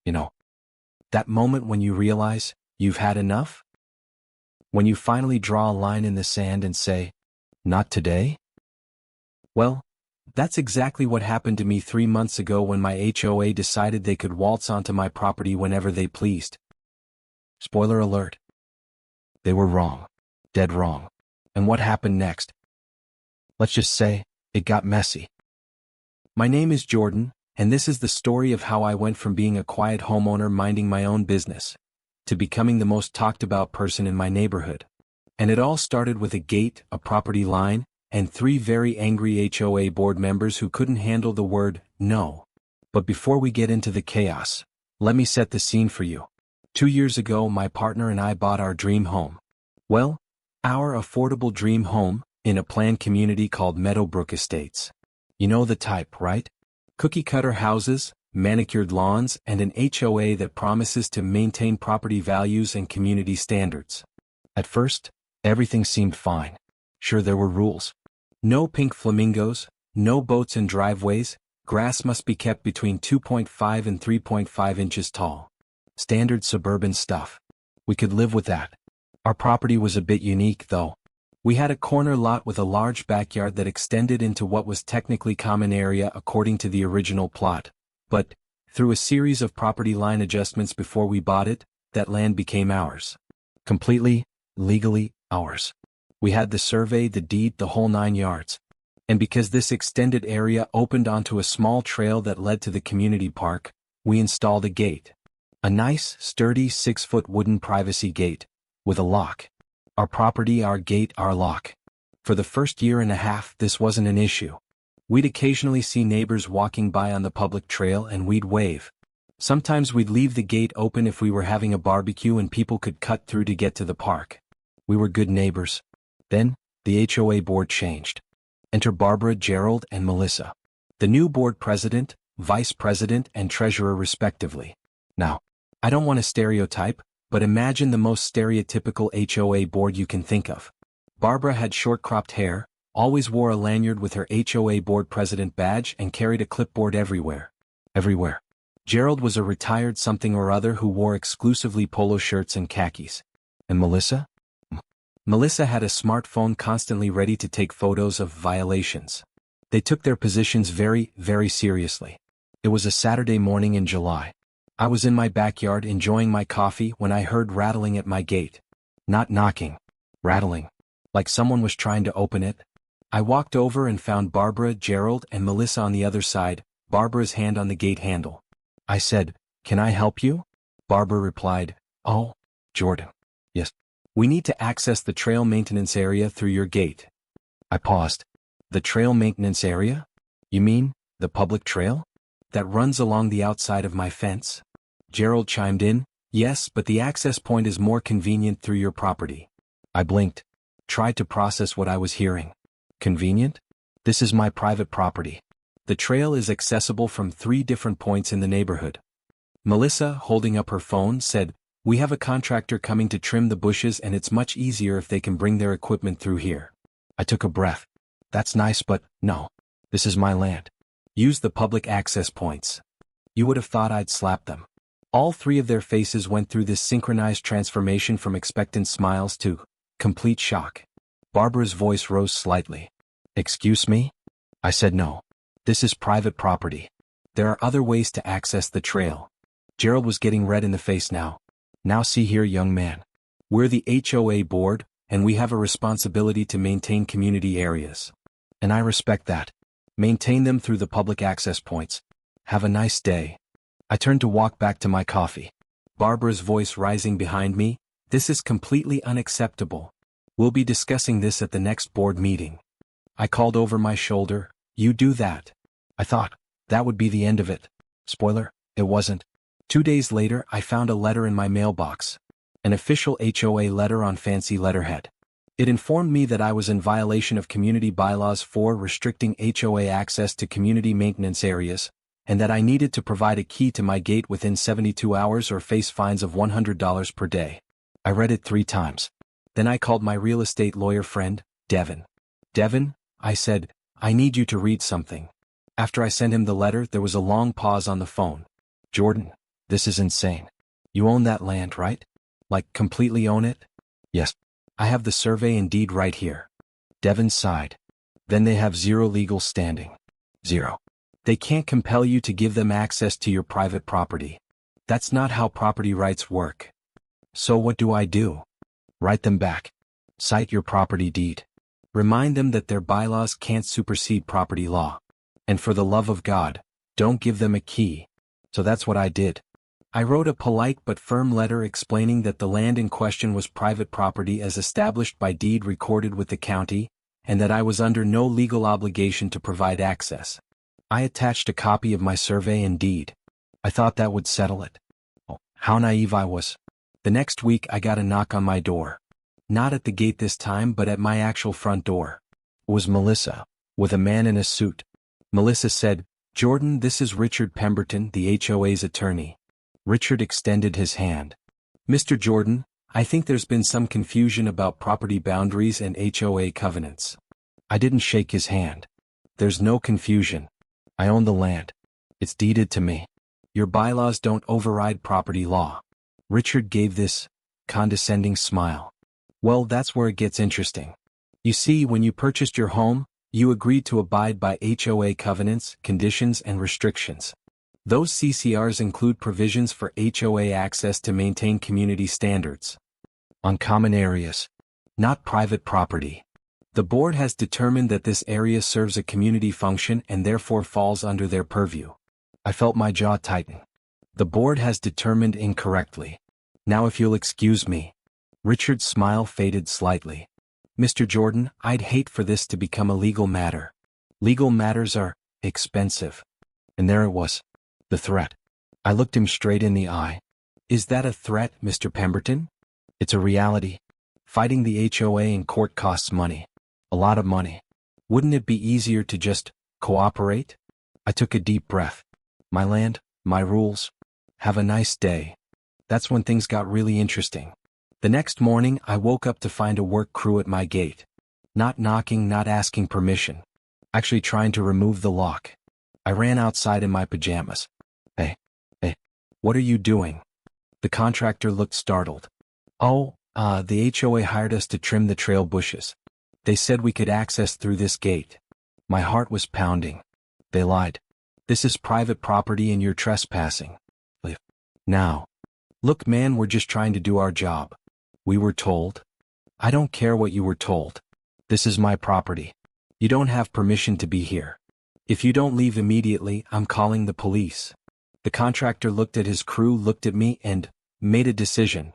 You know, that moment when you realize you've had enough? When you finally draw a line in the sand and say, not today? Well, that's exactly what happened to me 3 months ago when my HOA decided they could waltz onto my property whenever they pleased. Spoiler alert. They were wrong. Dead wrong. And what happened next? Let's just say, it got messy. My name is Jordan, and this is the story of how I went from being a quiet homeowner minding my own business to becoming the most talked about person in my neighborhood. And it all started with a gate, a property line, and 3 very angry HOA board members who couldn't handle the word no. But before we get into the chaos, let me set the scene for you. 2 years ago, my partner and I bought our dream home. Well, our affordable dream home in a planned community called Meadowbrook Estates. You know the type, right? Cookie-cutter houses, manicured lawns, and an HOA that promises to maintain property values and community standards. At first, everything seemed fine. Sure, there were rules. No pink flamingos, no boats in driveways, grass must be kept between 2.5 and 3.5 inches tall. Standard suburban stuff. We could live with that. Our property was a bit unique, though. We had a corner lot with a large backyard that extended into what was technically common area according to the original plot. But, through a series of property line adjustments before we bought it, that land became ours. Completely, legally, ours. We had the survey, the deed, the whole 9 yards. And because this extended area opened onto a small trail that led to the community park, we installed a gate. A nice, sturdy 6-foot wooden privacy gate, with a lock. Our property, our gate, our lock. For the first year and a half, this wasn't an issue. We'd occasionally see neighbors walking by on the public trail and we'd wave. Sometimes we'd leave the gate open if we were having a barbecue and people could cut through to get to the park. We were good neighbors. Then, the HOA board changed. Enter Barbara, Gerald, and Melissa. The new board president, vice president, and treasurer respectively. Now, I don't want to stereotype, but imagine the most stereotypical HOA board you can think of. Barbara had short-cropped hair, always wore a lanyard with her HOA board president badge, and carried a clipboard everywhere. Everywhere. Gerald was a retired something or other who wore exclusively polo shirts and khakis. And Melissa? Melissa had a smartphone constantly ready to take photos of violations. They took their positions very, very seriously. It was a Saturday morning in July. I was in my backyard enjoying my coffee when I heard rattling at my gate. Not knocking. Rattling. Like someone was trying to open it. I walked over and found Barbara, Gerald, and Melissa on the other side, Barbara's hand on the gate handle. I said, "Can I help you?" Barbara replied, "Oh, Jordan. Yes. We need to access the trail maintenance area through your gate." I paused. The trail maintenance area? You mean, the public trail? That runs along the outside of my fence? Gerald chimed in, "Yes, but the access point is more convenient through your property." I blinked. Tried to process what I was hearing. Convenient? This is my private property. The trail is accessible from 3 different points in the neighborhood. Melissa, holding up her phone, said, "We have a contractor coming to trim the bushes and it's much easier if they can bring their equipment through here." I took a breath. That's nice, but no. This is my land. Use the public access points. You would have thought I'd slap them. All 3 of their faces went through this synchronized transformation from expectant smiles to complete shock. Barbara's voice rose slightly. "Excuse me?" I said no. This is private property. There are other ways to access the trail. Gerald was getting red in the face now. "Now see here, young man. We're the HOA board, and we have a responsibility to maintain community areas. And I respect that. Maintain them through the public access points. Have a nice day." I turned to walk back to my coffee. Barbara's voice rising behind me, "This is completely unacceptable. We'll be discussing this at the next board meeting." I called over my shoulder, "You do that." I thought, that would be the end of it. Spoiler, it wasn't. 2 days later, I found a letter in my mailbox. An official HOA letter on fancy letterhead. It informed me that I was in violation of Community Bylaws 4 restricting HOA access to community maintenance areas, and that I needed to provide a key to my gate within 72 hours or face fines of $100 per day. I read it 3 times. Then I called my real estate lawyer friend, Devin. "Devin," I said, "I need you to read something." After I sent him the letter, there was a long pause on the phone. "Jordan, This is insane. You own that land, right? Like, completely own it? Yes. I have the survey and deed right here. Devin sighed. Then they have zero legal standing. Zero. They can't compel you to give them access to your private property. That's not how property rights work. So what do I do? Write them back. Cite your property deed. Remind them that their bylaws can't supersede property law. And for the love of God, don't give them a key. So that's what I did. I wrote a polite but firm letter explaining that the land in question was private property as established by deed recorded with the county, and that I was under no legal obligation to provide access. I attached a copy of my survey and deed. I thought that would settle it. Oh, how naive I was. The next week I got a knock on my door. Not at the gate this time, but at my actual front door. It was Melissa, with a man in a suit. Melissa said, "Jordan, this is Richard Pemberton, the HOA's attorney." Richard extended his hand. "Mr. Jordan, I think there's been some confusion about property boundaries and HOA covenants." I didn't shake his hand. "There's no confusion. I own the land. It's deeded to me. Your bylaws don't override property law." Richard gave this condescending smile. "Well, that's where it gets interesting. You see, when you purchased your home, you agreed to abide by HOA covenants, conditions, and restrictions. Those CCRs include provisions for HOA access to maintain community standards on common areas, not private property. The board has determined that this area serves a community function and therefore falls under their purview." I felt my jaw tighten. The board has determined incorrectly. Now if you'll excuse me. Richard's smile faded slightly. "Mr. Jordan, I'd hate for this to become a legal matter. Legal matters are expensive." And there it was. The threat. I looked him straight in the eye. "Is that a threat, Mr. Pemberton?" "It's a reality. Fighting the HOA in court costs money. A lot of money. Wouldn't it be easier to just cooperate?" I took a deep breath. My land, my rules. Have a nice day. That's when things got really interesting. The next morning I woke up to find a work crew at my gate. Not knocking, not asking permission. Actually trying to remove the lock. I ran outside in my pajamas. Hey, what are you doing?" The contractor looked startled. "Oh, the HOA hired us to trim the trail bushes. They said we could access through this gate." My heart was pounding. They lied. This is private property and you're trespassing. Now. Look, man, we're just trying to do our job. We were told. I don't care what you were told. This is my property. You don't have permission to be here. If you don't leave immediately, I'm calling the police." The contractor looked at his crew, looked at me, and made a decision.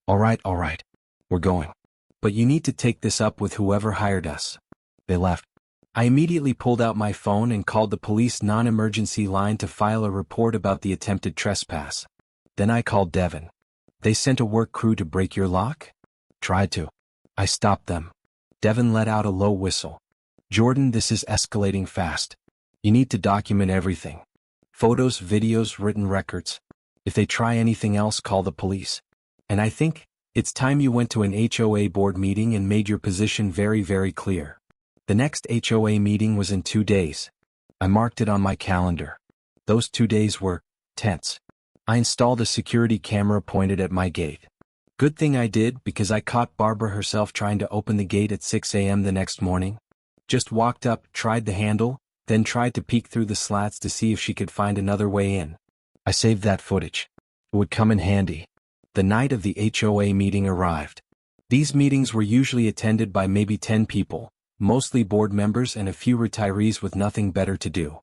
All right, we're going. But you need to take this up with whoever hired us." They left. I immediately pulled out my phone and called the police non-emergency line to file a report about the attempted trespass. Then I called Devin. "They sent a work crew to break your lock?" "Tried to. I stopped them." Devin let out a low whistle. "Jordan, this is escalating fast. You need to document everything. Photos, videos, written records. If they try anything else, call the police. And I think it's time you went to an HOA board meeting and made your position very, very clear." The next HOA meeting was in 2 days. I marked it on my calendar. Those 2 days were tense. I installed a security camera pointed at my gate. Good thing I did, because I caught Barbara herself trying to open the gate at 6 a.m. the next morning. Just walked up, tried the handle, then tried to peek through the slats to see if she could find another way in. I saved that footage. It would come in handy. The night of the HOA meeting arrived. These meetings were usually attended by maybe 10 people, mostly board members and a few retirees with nothing better to do.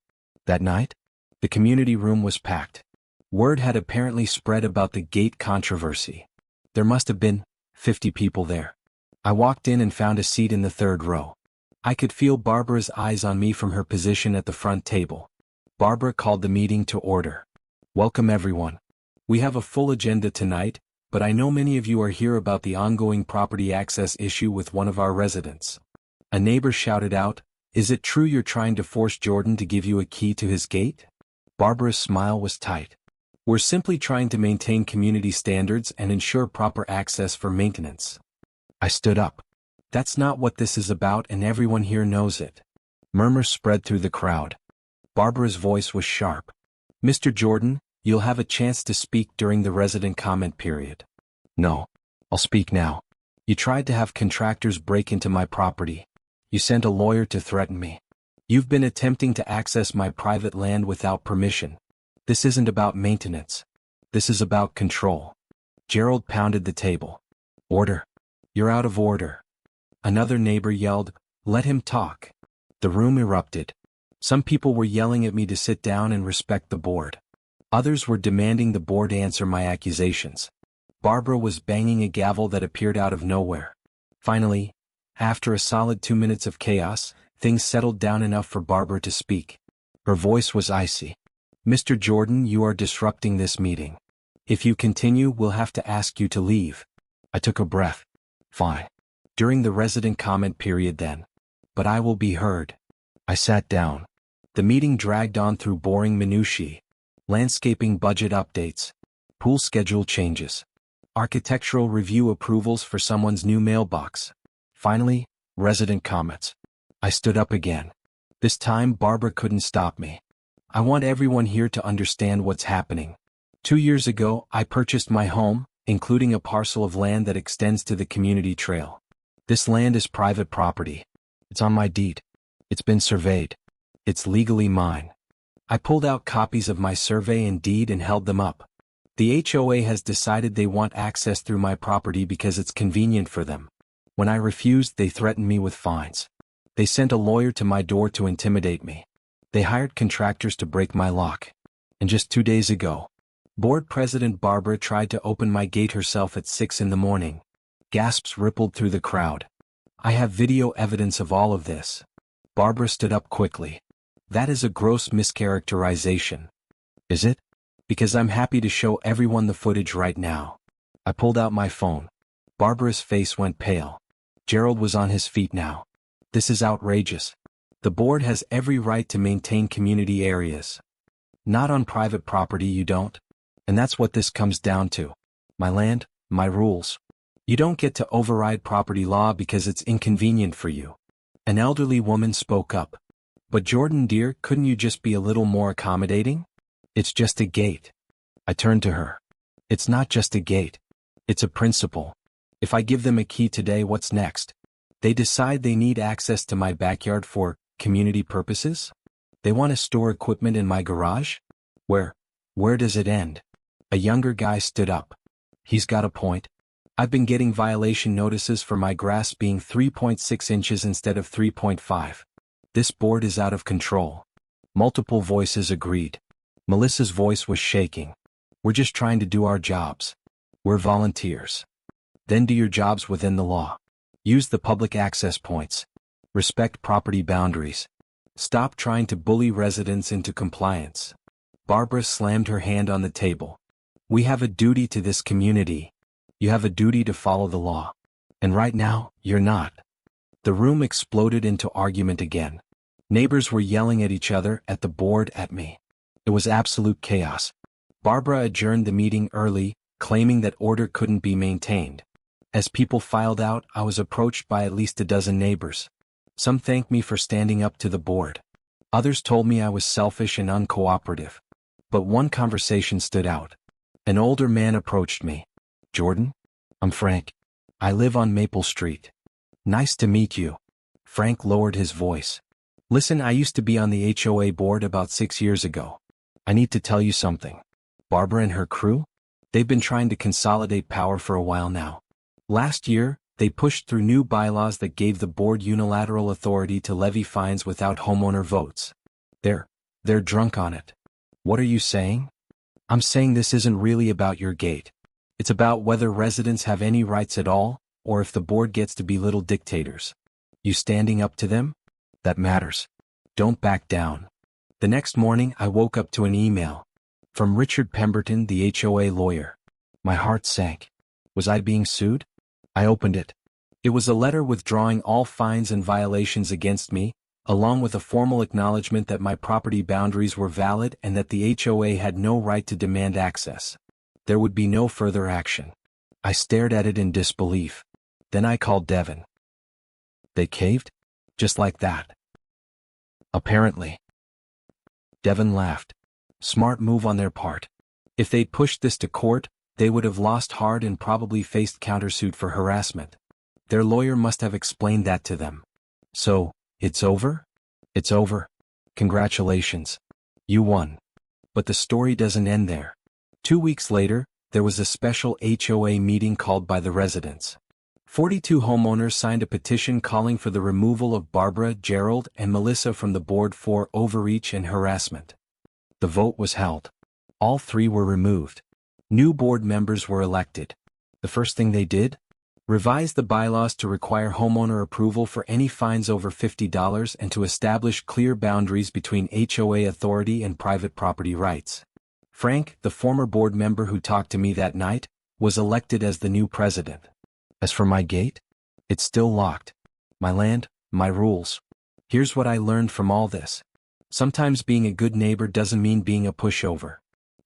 That night, the community room was packed. Word had apparently spread about the gate controversy. There must have been 50 people there. I walked in and found a seat in the third row. I could feel Barbara's eyes on me from her position at the front table. Barbara called the meeting to order. "Welcome everyone. We have a full agenda tonight, but I know many of you are here about the ongoing property access issue with one of our residents." A neighbor shouted out, "Is it true you're trying to force Jordan to give you a key to his gate?" Barbara's smile was tight. "We're simply trying to maintain community standards and ensure proper access for maintenance." I stood up. "That's not what this is about, and everyone here knows it." Murmurs spread through the crowd. Barbara's voice was sharp. "Mr. Jordan, You'll have a chance to speak during the resident comment period. No. I'll speak now. You tried to have contractors break into my property. You sent a lawyer to threaten me. You've been attempting to access my private land without permission. This isn't about maintenance. This is about control. Gerald pounded the table. Order. You're out of order. Another neighbor yelled, let him talk. The room erupted. Some people were yelling at me to sit down and respect the board. Others were demanding the board answer my accusations. Barbara was banging a gavel that appeared out of nowhere. Finally, after a solid 2 minutes of chaos, things settled down enough for Barbara to speak. Her voice was icy. Mr. Jordan, you are disrupting this meeting. If you continue, we'll have to ask you to leave. I took a breath. Fine. During the resident comment period then. But I will be heard. I sat down. The meeting dragged on through boring minutiae. Landscaping budget updates. Pool schedule changes. Architectural review approvals for someone's new mailbox. Finally, resident comments. I stood up again. This time Barbara couldn't stop me. I want everyone here to understand what's happening. 2 years ago, I purchased my home, including a parcel of land that extends to the community trail. This land is private property. It's on my deed. It's been surveyed. It's legally mine. I pulled out copies of my survey and deed and held them up. The HOA has decided they want access through my property because it's convenient for them. When I refused, they threatened me with fines. They sent a lawyer to my door to intimidate me. They hired contractors to break my lock. And just 2 days ago, Board President Barbara tried to open my gate herself at 6 in the morning. Gasps rippled through the crowd. I have video evidence of all of this. Barbara stood up quickly. That is a gross mischaracterization. Is it? Because I'm happy to show everyone the footage right now. I pulled out my phone. Barbara's face went pale. Gerald was on his feet now. This is outrageous. The board has every right to maintain community areas. Not on private property, you don't. And that's what this comes down to. My land, my rules. You don't get to override property law because it's inconvenient for you. An elderly woman spoke up. But Jordan dear, couldn't you just be a little more accommodating? It's just a gate. I turned to her. It's not just a gate. It's a principle. If I give them a key today, what's next? They decide they need access to my backyard for community purposes? They want to store equipment in my garage? Where does it end? A younger guy stood up. He's got a point. I've been getting violation notices for my grass being 3.6 inches instead of 3.5. This board is out of control. Multiple voices agreed. Melissa's voice was shaking. We're just trying to do our jobs. We're volunteers. Then do your jobs within the law. Use the public access points. Respect property boundaries. Stop trying to bully residents into compliance. Barbara slammed her hand on the table. We have a duty to this community. You have a duty to follow the law. And right now, you're not. The room exploded into argument again. Neighbors were yelling at each other, at the board, at me. It was absolute chaos. Barbara adjourned the meeting early, claiming that order couldn't be maintained. As people filed out, I was approached by at least a dozen neighbors. Some thanked me for standing up to the board. Others told me I was selfish and uncooperative. But one conversation stood out. An older man approached me. Jordan? I'm Frank. I live on Maple Street. Nice to meet you. Frank lowered his voice. Listen, I used to be on the HOA board about 6 years ago. I need to tell you something. Barbara and her crew? They've been trying to consolidate power for a while now. Last year, they pushed through new bylaws that gave the board unilateral authority to levy fines without homeowner votes. They're drunk on it. What are you saying? I'm saying this isn't really about your gate. It's about whether residents have any rights at all, or if the board gets to be little dictators. You standing up to them? That matters. Don't back down. The next morning I woke up to an email. From Richard Pemberton, the HOA lawyer. My heart sank. Was I being sued? I opened it. It was a letter withdrawing all fines and violations against me, along with a formal acknowledgement that my property boundaries were valid and that the HOA had no right to demand access. There would be no further action. I stared at it in disbelief. Then I called Devin. They caved? Just like that. Apparently. Devin laughed. Smart move on their part. If they'd pushed this to court, they would have lost hard and probably faced countersuit for harassment. Their lawyer must have explained that to them. So, it's over? It's over. Congratulations. You won. But the story doesn't end there. 2 weeks later, there was a special HOA meeting called by the residents. 42 homeowners signed a petition calling for the removal of Barbara, Gerald, and Melissa from the board for overreach and harassment. The vote was held. All 3 were removed. New board members were elected. The first thing they did? Revise the bylaws to require homeowner approval for any fines over $50 and to establish clear boundaries between HOA authority and private property rights. Frank, the former board member who talked to me that night, was elected as the new president. As for my gate, it's still locked. My land, my rules. Here's what I learned from all this. Sometimes being a good neighbor doesn't mean being a pushover.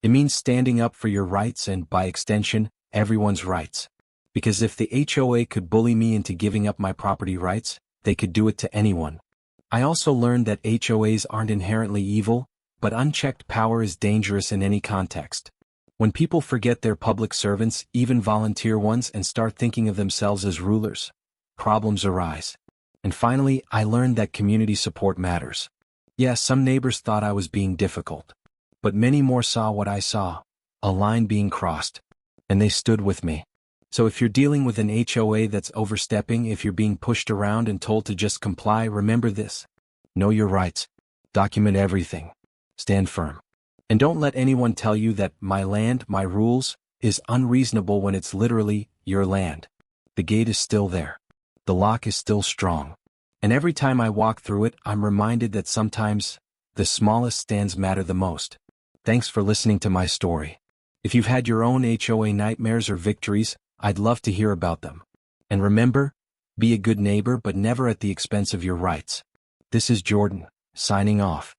It means standing up for your rights and, by extension, everyone's rights. Because if the HOA could bully me into giving up my property rights, they could do it to anyone. I also learned that HOAs aren't inherently evil, but unchecked power is dangerous in any context. When people forget they're public servants, even volunteer ones, and start thinking of themselves as rulers, problems arise. And finally, I learned that community support matters. Yes, some neighbors thought I was being difficult. But many more saw what I saw, a line being crossed. And they stood with me. So if you're dealing with an HOA that's overstepping, if you're being pushed around and told to just comply, remember this. Know your rights. Document everything. Stand firm. And don't let anyone tell you that my land, my rules, is unreasonable when it's literally your land. The gate is still there. The lock is still strong. And every time I walk through it, I'm reminded that sometimes the smallest stands matter the most. Thanks for listening to my story. If you've had your own HOA nightmares or victories, I'd love to hear about them. And remember, be a good neighbor but never at the expense of your rights. This is Jordan, signing off.